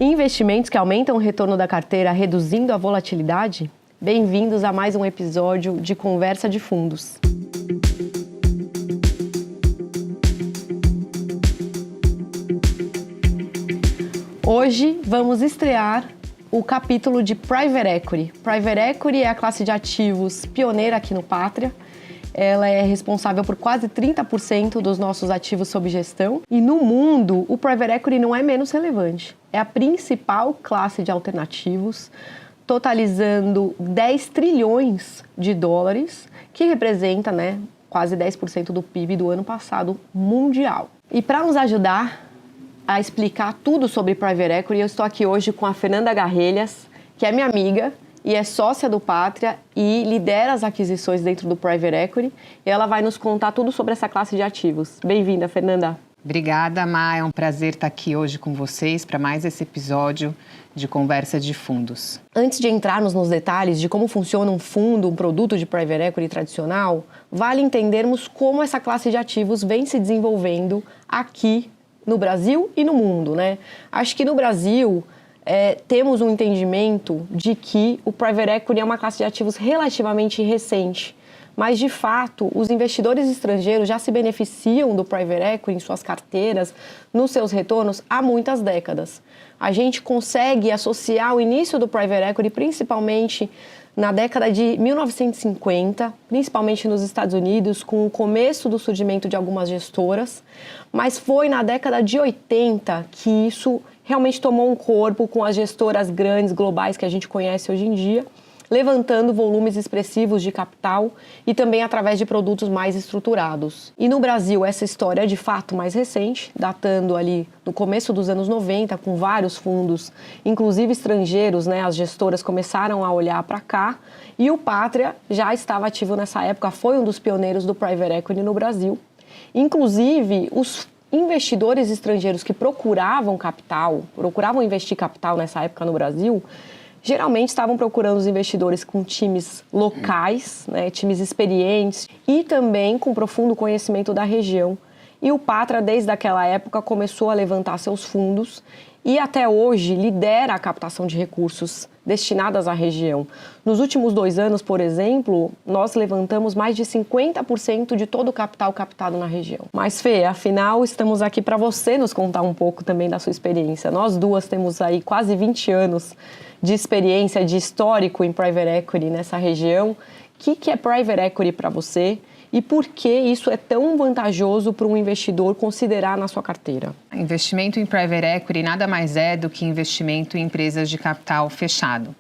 Investimentos que aumentam o retorno da carteira, reduzindo a volatilidade? Bem-vindos a mais um episódio de Conversa de Fundos. Hoje vamos estrear o capítulo de Private Equity. Private Equity é a classe de ativos pioneira aqui no Pátria. Ela é responsável por quase 30% dos nossos ativos sob gestão. E no mundo, o Private Equity não é menos relevante. É a principal classe de alternativos, totalizando 10 trilhões de dólares, que representa, quase 10% do PIB do ano passado mundial. E para nos ajudar a explicar tudo sobre Private Equity, eu estou aqui hoje com a Fernanda Garrelhas, que é minha amiga e é sócia do Pátria e lidera as aquisições dentro do Private Equity. E ela vai nos contar tudo sobre essa classe de ativos. Bem-vinda, Fernanda. Obrigada, Má. É um prazer estar aqui hoje com vocês para mais esse episódio de Conversa de Fundos. Antes de entrarmos nos detalhes de como funciona um fundo, um produto de Private Equity tradicional, vale entendermos como essa classe de ativos vem se desenvolvendo aqui no Brasil e no mundo, Acho que no Brasil temos um entendimento de que o Private Equity é uma classe de ativos relativamente recente, mas de fato os investidores estrangeiros já se beneficiam do Private Equity em suas carteiras, nos seus retornos há muitas décadas. A gente consegue associar o início do Private Equity principalmente na década de 1950, principalmente nos Estados Unidos, com o começo do surgimento de algumas gestoras, mas foi na década de 80 que isso realmente tomou um corpo com as gestoras grandes, globais, que a gente conhece hoje em dia, levantando volumes expressivos de capital e também através de produtos mais estruturados. E no Brasil, essa história é de fato mais recente, datando ali no começo dos anos 90, com vários fundos, inclusive estrangeiros, as gestoras começaram a olhar para cá, e o Pátria já estava ativo nessa época, foi um dos pioneiros do Private Equity no Brasil. Inclusive, os investidores estrangeiros que procuravam investir capital nessa época no Brasil, geralmente estavam procurando os investidores com times locais, times experientes e também com profundo conhecimento da região. E o Pátria, desde aquela época, começou a levantar seus fundos e até hoje lidera a captação de recursos destinados à região. Nos últimos 2 anos, por exemplo, nós levantamos mais de 50% de todo o capital captado na região. Mas, Fê, afinal, estamos aqui para você nos contar um pouco também da sua experiência. Nós duas temos aí quase 20 anos de experiência, de histórico em Private Equity nessa região. O que é Private Equity para você? E por que isso é tão vantajoso para um investidor considerar na sua carteira? Investimento em Private Equity nada mais é do que investimento em empresas de capital fechado.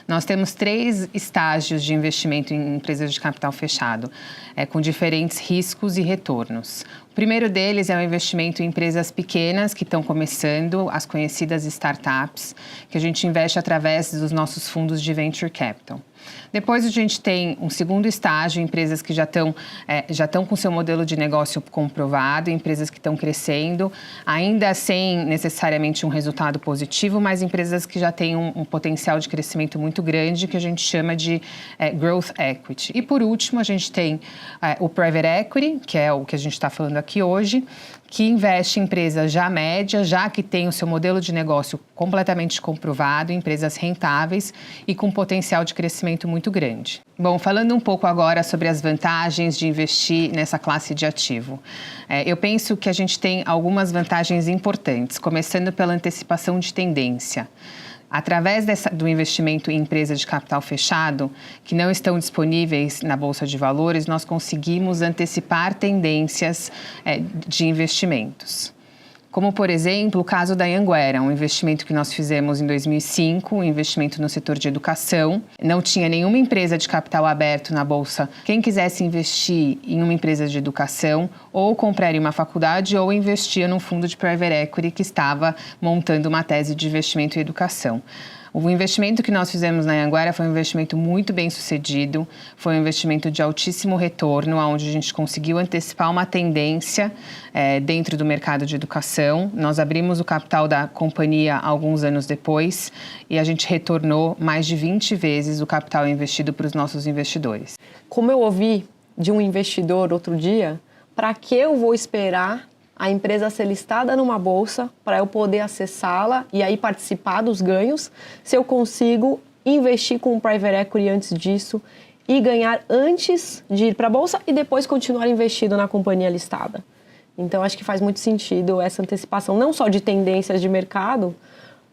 Nós temos 3 estágios de investimento em empresas de capital fechado, com diferentes riscos e retornos. O primeiro deles é o investimento em empresas pequenas que estão começando, as conhecidas startups, que a gente investe através dos nossos fundos de Venture Capital. Depois a gente tem um segundo estágio, empresas que já estão com seu modelo de negócio comprovado, empresas que estão crescendo, ainda sem necessariamente um resultado positivo, mas empresas que já têm um potencial de crescimento muito grande, que a gente chama de Growth Equity. E por último, a gente tem o Private Equity, que é o que a gente está falando aqui hoje, que investe em empresas já médias, já que tem o seu modelo de negócio completamente comprovado, empresas rentáveis e com potencial de crescimento muito grande. Bom, falando um pouco agora sobre as vantagens de investir nessa classe de ativo. Eu penso que a gente tem algumas vantagens importantes, começando pela antecipação de tendência. Através do investimento em empresas de capital fechado, que não estão disponíveis na Bolsa de Valores, nós conseguimos antecipar tendências de investimentos. Como, por exemplo, o caso da Anhanguera, um investimento que nós fizemos em 2005, um investimento no setor de educação. Não tinha nenhuma empresa de capital aberto na Bolsa. Quem quisesse investir em uma empresa de educação, ou compraria uma faculdade, ou investia num fundo de Private Equity que estava montando uma tese de investimento em educação. O investimento que nós fizemos na Anhanguera foi um investimento muito bem sucedido, foi um investimento de altíssimo retorno, onde a gente conseguiu antecipar uma tendência dentro do mercado de educação. Nós abrimos o capital da companhia alguns anos depois e a gente retornou mais de 20 vezes o capital investido para os nossos investidores. Como eu ouvi de um investidor outro dia, para que eu vou esperar a empresa ser listada numa bolsa para eu poder acessá-la e aí participar dos ganhos, se eu consigo investir com o private equity antes disso e ganhar antes de ir para a bolsa e depois continuar investido na companhia listada. Então, acho que faz muito sentido essa antecipação, não só de tendências de mercado,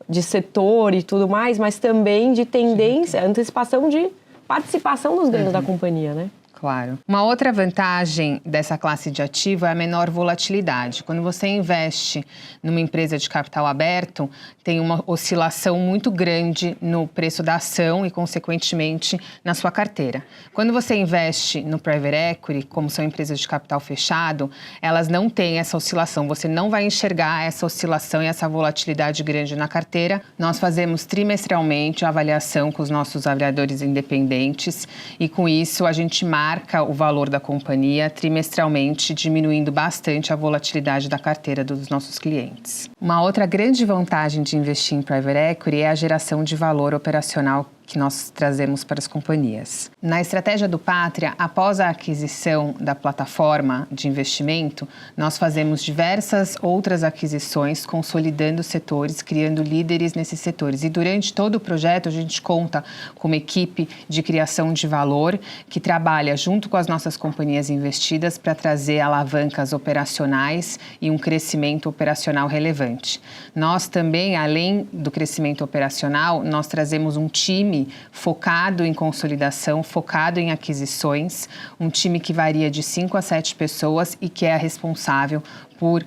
de setor e tudo mais, mas também de tendência, antecipação de participação nos ganhos da companhia, né? Claro. Uma outra vantagem dessa classe de ativo é a menor volatilidade. Quando você investe numa empresa de capital aberto, tem uma oscilação muito grande no preço da ação e, consequentemente, na sua carteira. Quando você investe no private equity, como são empresas de capital fechado, elas não têm essa oscilação. Você não vai enxergar essa oscilação e essa volatilidade grande na carteira. Nós fazemos trimestralmente a avaliação com os nossos avaliadores independentes e, com isso, a gente marca o valor da companhia trimestralmente, diminuindo bastante a volatilidade da carteira dos nossos clientes. Uma outra grande vantagem de investir em private equity é a geração de valor operacional que nós trazemos para as companhias. Na estratégia do Pátria, após a aquisição da plataforma de investimento, nós fazemos diversas outras aquisições, consolidando setores, criando líderes nesses setores. E durante todo o projeto, a gente conta com uma equipe de criação de valor que trabalha junto com as nossas companhias investidas para trazer alavancas operacionais e um crescimento operacional relevante. Nós também, além do crescimento operacional, nós trazemos um time focado em consolidação, focado em aquisições, um time que varia de 5 a 7 pessoas e que é responsável por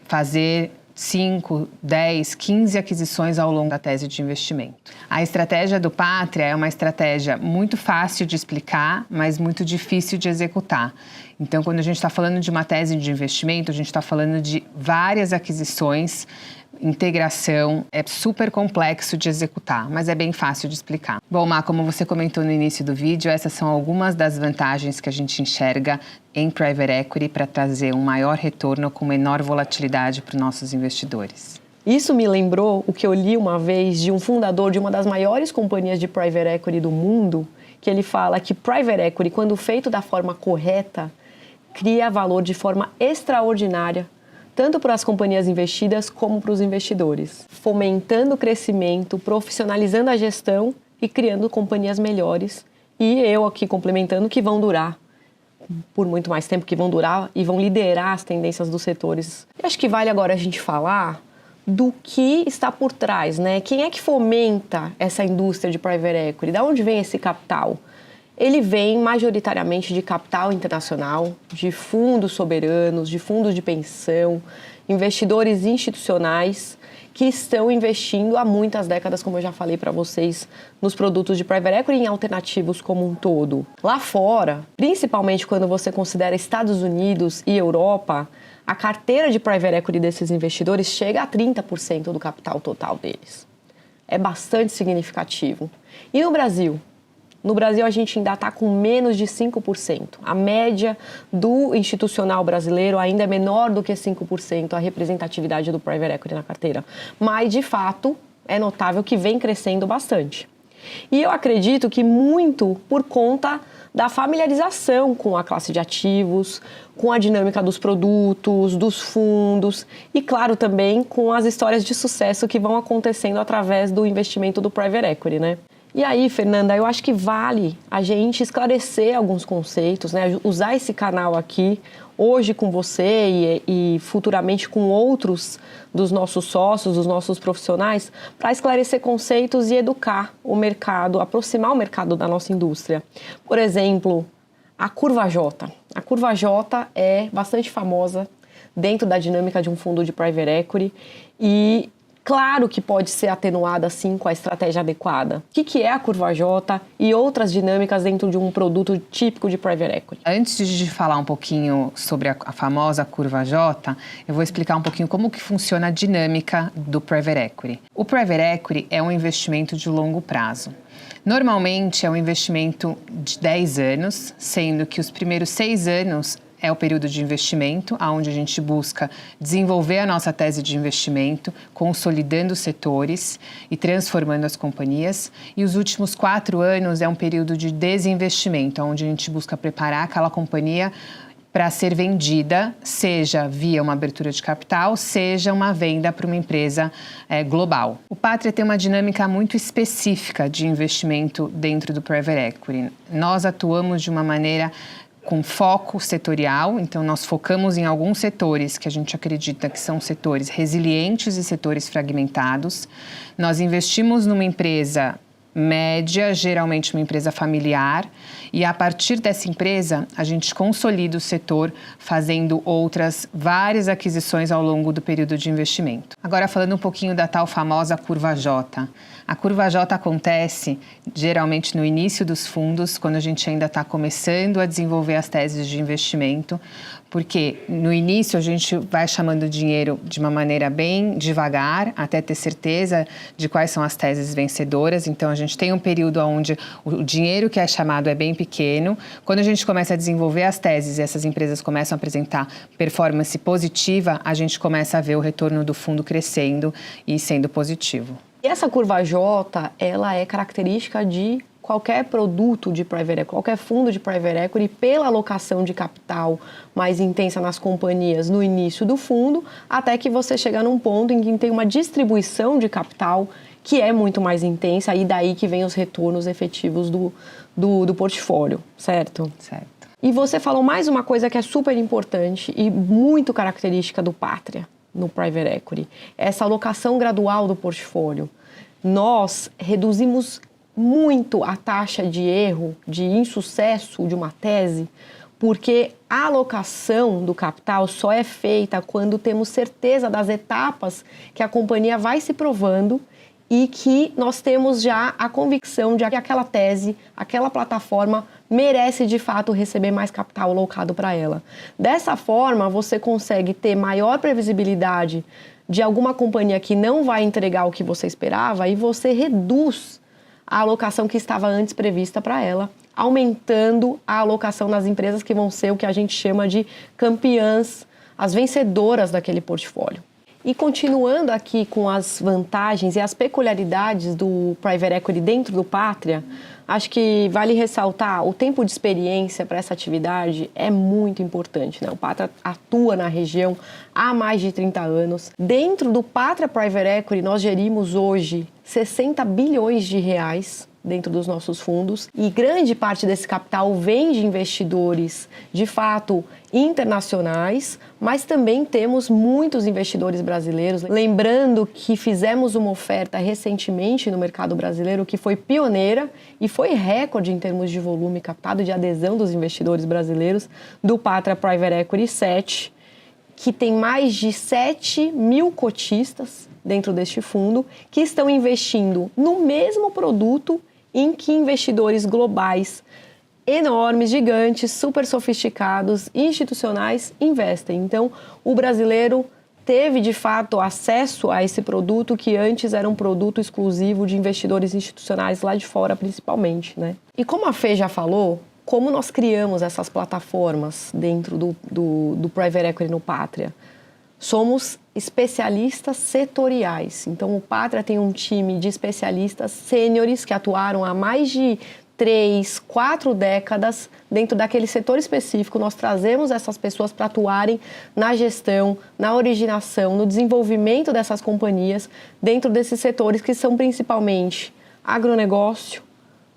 fazer 5, 10, 15 aquisições ao longo da tese de investimento. A estratégia do Pátria é uma estratégia muito fácil de explicar, mas muito difícil de executar. Então, quando a gente está falando de uma tese de investimento, a gente está falando de várias aquisições, integração, é super complexo de executar, mas é bem fácil de explicar. Bom, Má, como você comentou no início do vídeo, essas são algumas das vantagens que a gente enxerga em private equity para trazer um maior retorno com menor volatilidade para os nossos investidores. Isso me lembrou o que eu li uma vez de um fundador de uma das maiores companhias de private equity do mundo, que ele fala que private equity, quando feito da forma correta, cria valor de forma extraordinária, tanto para as companhias investidas como para os investidores, fomentando o crescimento, profissionalizando a gestão e criando companhias melhores. E eu aqui complementando que vão durar por muito mais tempo, que vão durar e vão liderar as tendências dos setores. Eu acho que vale agora a gente falar do que está por trás, né? Quem é que fomenta essa indústria de private equity? De onde vem esse capital? Ele vem majoritariamente de capital internacional, de fundos soberanos, de fundos de pensão, investidores institucionais que estão investindo há muitas décadas, como eu já falei para vocês, nos produtos de private equity e em alternativos como um todo. Lá fora, principalmente quando você considera Estados Unidos e Europa, a carteira de private equity desses investidores chega a 30% do capital total deles. É bastante significativo. E no Brasil? No Brasil, a gente ainda está com menos de 5%. A média do institucional brasileiro ainda é menor do que 5%, a representatividade do private equity na carteira. Mas, de fato, é notável que vem crescendo bastante. E eu acredito que muito por conta da familiarização com a classe de ativos, com a dinâmica dos produtos, dos fundos e, claro, também com as histórias de sucesso que vão acontecendo através do investimento do private equity, né? E aí, Fernanda, eu acho que vale a gente esclarecer alguns conceitos, né? Usar esse canal aqui, hoje com você e futuramente com outros dos nossos sócios, dos nossos profissionais, para esclarecer conceitos e educar o mercado, aproximar o mercado da nossa indústria. Por exemplo, a curva J. A curva J é bastante famosa dentro da dinâmica de um fundo de private equity e claro que pode ser atenuada, sim, com a estratégia adequada. O que é a curva J e outras dinâmicas dentro de um produto típico de private equity? Antes de falar um pouquinho sobre a famosa curva J, eu vou explicar um pouquinho como que funciona a dinâmica do private equity. O private equity é um investimento de longo prazo. Normalmente é um investimento de 10 anos, sendo que os primeiros 6 anos é o período de investimento, onde a gente busca desenvolver a nossa tese de investimento, consolidando os setores e transformando as companhias. E os últimos 4 anos é um período de desinvestimento, onde a gente busca preparar aquela companhia para ser vendida, seja via uma abertura de capital, seja uma venda para uma empresa global. O Pátria tem uma dinâmica muito específica de investimento dentro do Private Equity. Nós atuamos de uma maneira com foco setorial, então nós focamos em alguns setores que a gente acredita que são setores resilientes e setores fragmentados. Nós investimos numa empresa média, geralmente uma empresa familiar, e a partir dessa empresa a gente consolida o setor fazendo várias aquisições ao longo do período de investimento. Agora falando um pouquinho da tal famosa curva J. A curva J acontece geralmente no início dos fundos, quando a gente ainda está começando a desenvolver as teses de investimento, porque no início a gente vai chamando dinheiro de uma maneira bem devagar, até ter certeza de quais são as teses vencedoras. Então a gente tem um período onde o dinheiro que é chamado é bem pequeno. Quando a gente começa a desenvolver as teses e essas empresas começam a apresentar performance positiva, a gente começa a ver o retorno do fundo crescendo e sendo positivo. E essa curva J, ela é característica de qualquer produto de private equity, qualquer fundo de private equity, pela alocação de capital mais intensa nas companhias no início do fundo, até que você chega num ponto em que tem uma distribuição de capital que é muito mais intensa, e daí que vem os retornos efetivos do portfólio, certo? Certo. E você falou mais uma coisa que é super importante e muito característica do Pátria no private equity, essa alocação gradual do portfólio. Nós reduzimos muito a taxa de erro, de insucesso de uma tese, porque a alocação do capital só é feita quando temos certeza das etapas que a companhia vai se provando e que nós temos já a convicção de que aquela tese, aquela plataforma merece de fato receber mais capital alocado para ela. Dessa forma, você consegue ter maior previsibilidade de alguma companhia que não vai entregar o que você esperava e você reduz a alocação que estava antes prevista para ela, aumentando a alocação nas empresas que vão ser o que a gente chama de campeãs, as vencedoras daquele portfólio. E continuando aqui com as vantagens e as peculiaridades do private equity dentro do Pátria, acho que vale ressaltar o tempo de experiência para essa atividade é muito importante, né? O Pátria atua na região há mais de 30 anos. Dentro do Pátria Private Equity, nós gerimos hoje 60 bilhões de reais dentro dos nossos fundos, e grande parte desse capital vem de investidores, de fato, internacionais, mas também temos muitos investidores brasileiros. Lembrando que fizemos uma oferta recentemente no mercado brasileiro que foi pioneira e foi recorde em termos de volume captado, de adesão dos investidores brasileiros, do Pátria Private Equity 7, que tem mais de 7 mil cotistas dentro deste fundo, que estão investindo no mesmo produto em que investidores globais enormes, gigantes, super sofisticados, institucionais investem. Então, o brasileiro teve, de fato, acesso a esse produto que antes era um produto exclusivo de investidores institucionais lá de fora, principalmente, né? E como a Fê já falou, como nós criamos essas plataformas dentro do Private Equity no Pátria? Somos especialistas setoriais. Então, o Pátria tem um time de especialistas sêniores que atuaram há mais de 3, 4 décadas dentro daquele setor específico. Nós trazemos essas pessoas para atuarem na gestão, na originação, no desenvolvimento dessas companhias dentro desses setores que são principalmente agronegócio,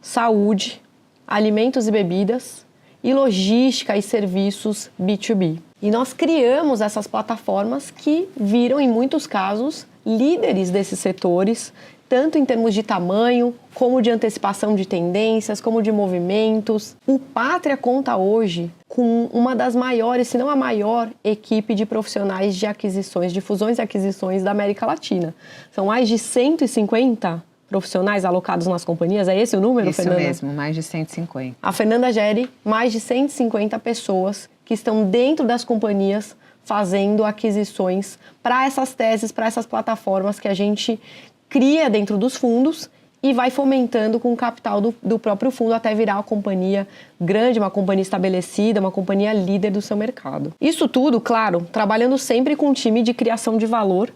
saúde, alimentos e bebidas e logística e serviços B2B. E nós criamos essas plataformas que viram, em muitos casos, líderes desses setores, tanto em termos de tamanho, como de antecipação de tendências, como de movimentos. O Pátria conta hoje com uma das maiores, se não a maior, equipe de profissionais de aquisições, de fusões e aquisições da América Latina. São mais de 150 profissionais alocados nas companhias, é esse o número, Fernanda? Isso mesmo, mais de 150. A Fernanda gere mais de 150 pessoas que estão dentro das companhias fazendo aquisições para essas teses, para essas plataformas que a gente cria dentro dos fundos e vai fomentando com o capital do próprio fundo até virar uma companhia grande, uma companhia estabelecida, uma companhia líder do seu mercado. Isso tudo, claro, trabalhando sempre com um time de criação de valor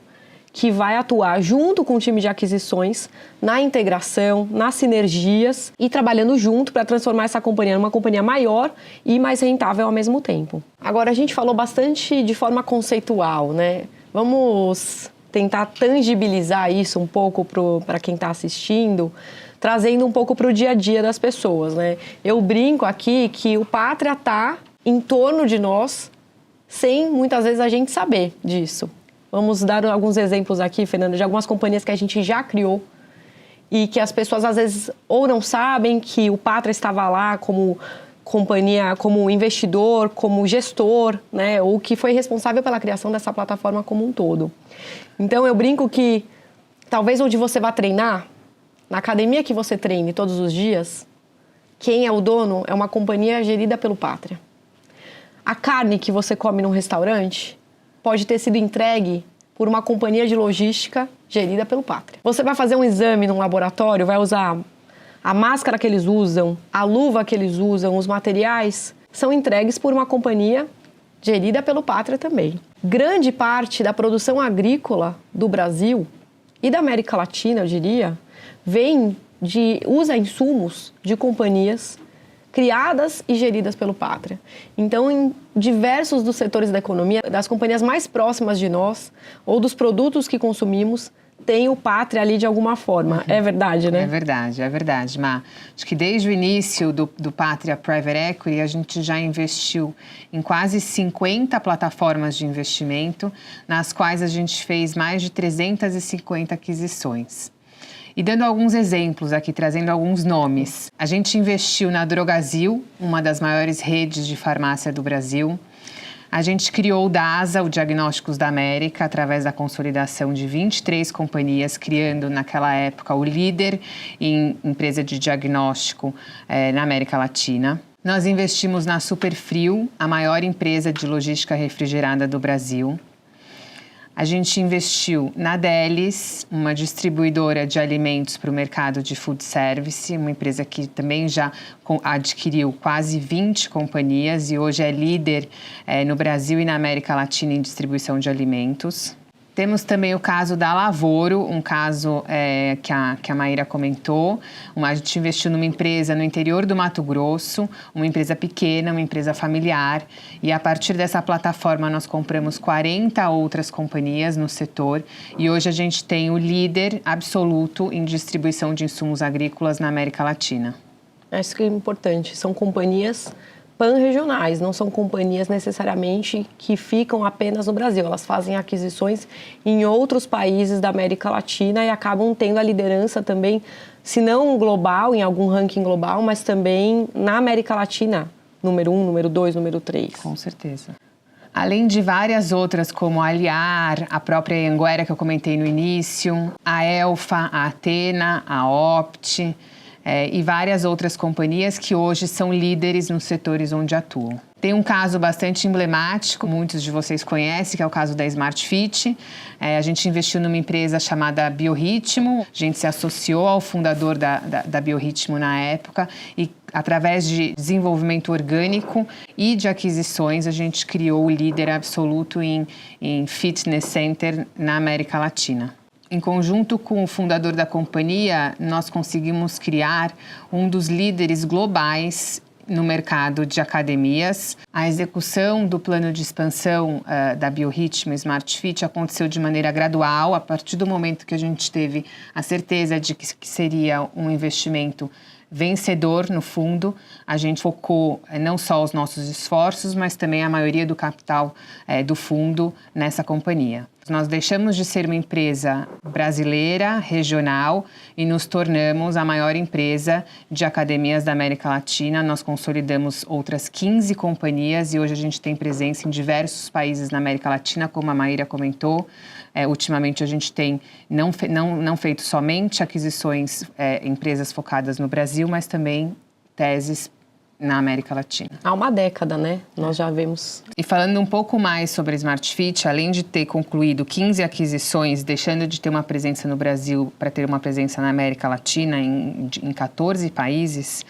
que vai atuar junto com o time de aquisições na integração, nas sinergias e trabalhando junto para transformar essa companhia numa companhia maior e mais rentável ao mesmo tempo. Agora, a gente falou bastante de forma conceitual, né? Vamos tentar tangibilizar isso um pouco para quem está assistindo, trazendo um pouco para o dia a dia das pessoas, né? Eu brinco aqui que o Pátria está em torno de nós, sem muitas vezes a gente saber disso. Vamos dar alguns exemplos aqui, Fernanda, de algumas companhias que a gente já criou e que as pessoas às vezes ou não sabem que o Pátria estava lá como companhia, como investidor, como gestor, né, ou que foi responsável pela criação dessa plataforma como um todo. Então eu brinco que talvez onde você vá treinar, na academia que você treine todos os dias, quem é o dono é uma companhia gerida pelo Pátria. A carne que você come num restaurante pode ter sido entregue por uma companhia de logística gerida pelo Pátria. Você vai fazer um exame num laboratório, vai usar a máscara que eles usam, a luva que eles usam, os materiais, são entregues por uma companhia gerida pelo Pátria também. Grande parte da produção agrícola do Brasil e da América Latina, eu diria, usa insumos de companhias criadas e geridas pelo Pátria. Então, em diversos dos setores da economia, das companhias mais próximas de nós, ou dos produtos que consumimos, tem o Pátria ali de alguma forma. É verdade, né? É verdade, Má. Acho que desde o início do Pátria Private Equity, a gente já investiu em quase 50 plataformas de investimento, nas quais a gente fez mais de 350 aquisições. E dando alguns exemplos aqui, trazendo alguns nomes. A gente investiu na Drogasil, uma das maiores redes de farmácia do Brasil. A gente criou o DASA, o Diagnósticos da América, através da consolidação de 23 companhias, criando naquela época o líder em empresa de diagnóstico na América Latina. Nós investimos na Superfrio, a maior empresa de logística refrigerada do Brasil. A gente investiu na Delis, uma distribuidora de alimentos para o mercado de food service, uma empresa que também já adquiriu quase 20 companhias e hoje é líder no Brasil e na América Latina em distribuição de alimentos. Temos também o caso da Lavoro, um caso que a Maíra comentou. A gente investiu numa empresa no interior do Mato Grosso, uma empresa pequena, uma empresa familiar. E a partir dessa plataforma nós compramos 40 outras companhias no setor. E hoje a gente tem o líder absoluto em distribuição de insumos agrícolas na América Latina. Acho que é importante. São companhias pan-regionais, não são companhias necessariamente que ficam apenas no Brasil. Elas fazem aquisições em outros países da América Latina e acabam tendo a liderança também, se não global, em algum ranking global, mas também na América Latina, número 1, número 2, número 3. Com certeza. Além de várias outras, como a Aliar, a própria Anhanguera, que eu comentei no início, a Elfa, a Athena, a Opt, e várias outras companhias que hoje são líderes nos setores onde atuam. Tem um caso bastante emblemático, muitos de vocês conhecem, que é o caso da Smart Fit. A gente investiu numa empresa chamada Biorritmo, a gente se associou ao fundador da Biorritmo na época e através de desenvolvimento orgânico e de aquisições, a gente criou o líder absoluto em fitness center na América Latina. Em conjunto com o fundador da companhia, nós conseguimos criar um dos líderes globais no mercado de academias. A execução do plano de expansão da Biorritmo Smart Fit aconteceu de maneira gradual, a partir do momento que a gente teve a certeza de que seria um investimento vencedor no fundo. A gente focou não só os nossos esforços, mas também a maioria do capital do fundo nessa companhia. Nós deixamos de ser uma empresa brasileira, regional, e nos tornamos a maior empresa de academias da América Latina. Nós consolidamos outras 15 companhias e hoje a gente tem presença em diversos países na América Latina, como a Maíra comentou. Ultimamente a gente tem não feito somente aquisições, empresas focadas no Brasil, mas também teses na América Latina. Há uma década, né? Nós já vemos. E falando um pouco mais sobre a Smart Fit, além de ter concluído 15 aquisições, deixando de ter uma presença no Brasil para ter uma presença na América Latina em 14 países,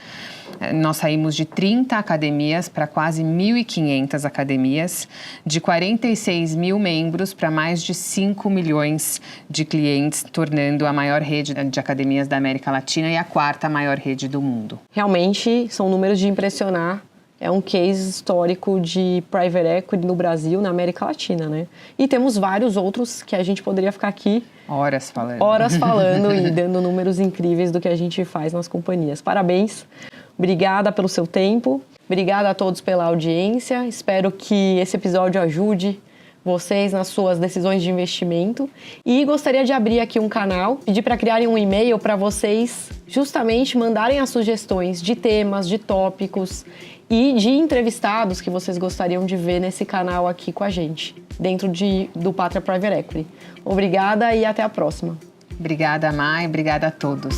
Nós saímos de 30 academias para quase 1.500 academias, de 46 mil membros para mais de 5 milhões de clientes, tornando a maior rede de academias da América Latina e a quarta maior rede do mundo. Realmente são números de impressionar. É um case histórico de private equity no Brasil, na América Latina, né? E temos vários outros que a gente poderia ficar aqui horas falando e dando números incríveis do que a gente faz nas companhias. Parabéns, obrigada pelo seu tempo, obrigada a todos pela audiência. Espero que esse episódio ajude vocês nas suas decisões de investimento. E gostaria de abrir aqui um canal, pedir para criarem um e-mail para vocês justamente mandarem as sugestões de temas, de tópicos e de entrevistados que vocês gostariam de ver nesse canal aqui com a gente, dentro do Patria Private Equity. Obrigada e até a próxima. Obrigada, Mai. Obrigada a todos.